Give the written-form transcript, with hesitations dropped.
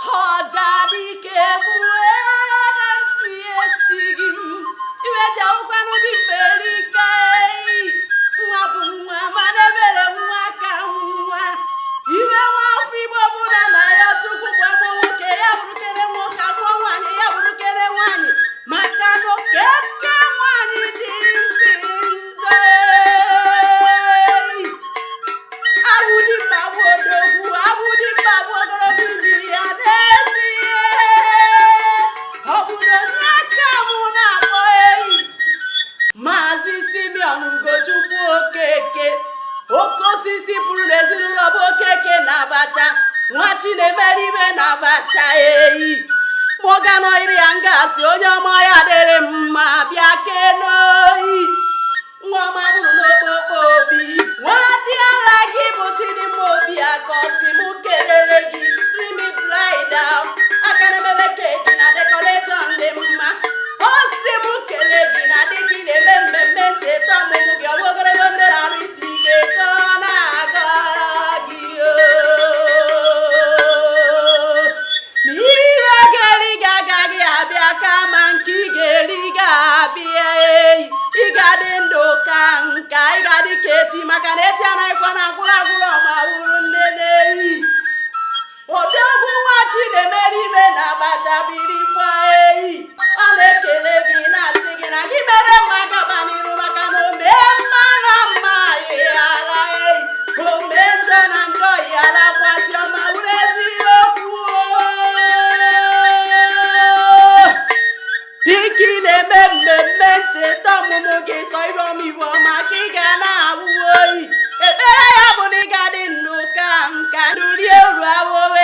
Hojadi kebue nanti echigim iweja ukwanu di merikai nwa bụ nwa mana mere nwa ka nwa iwe nwa afọ Igbo bụ na ya Chukwu gbagbo nwoke ya bụrụkere nwoke abụọ nwaanyị ya bụrụkere nwaanyị maka na okeke nwaanyị dị ntị njọ abụdị mkpagbu odogwu abụdị mkpagbu ogologo mmiri ya n'ezie ọ bụrụ onye aka mụ na-akpọ eyi Maazị Simeon Ugochukwu Okeke oke osisi pụrụ n'ezinụlọ bụ Okeke na Abacha nwa Chinemeribe na Abacha eyi Morgan Oiri Angasị onye ọma ya dịrị mma bịa kenoyi nwa ọma bụrụ n'okpokpo obi nwadị ala gị bụ Chidimma Obiakosi mụ kelere gị trimit bridal aka na-emebe keki na decoration dị mma o si mụ kelee gị na dịka ị na-eme mmemme ncheta ọmụmụ gị ọgwa ogologo ndị na-arụ isi ike ka ọ na-agara gị n'ihe ga-eri gị agaghị abịa kama nke ị ga-eri ga-abịa eyi ị ga-adị ndụ ka nka ị ga-adị ka echi maka na echi anaghịkwa na agwụrụ agwụrụ ọma wuru nne n'eyi Odogwu nwa Chinemeribe na Abacha birikwa eyi ọ na-ekele gị na-asị gị na gị mere mma gaba n'iru maka na omee mma na mma yịghara eyi omee njọ na njọ yịghara kwasị ọma wuru eziokwu dịka ị na-eme mmemme ncheta ọmụmụ gị sọ ibe ọmịbụ ọma ka ị ga na-abụ oyi ekpere ya bụ na ị ga-adị ndụ ka nka ndụ rie uru awụwe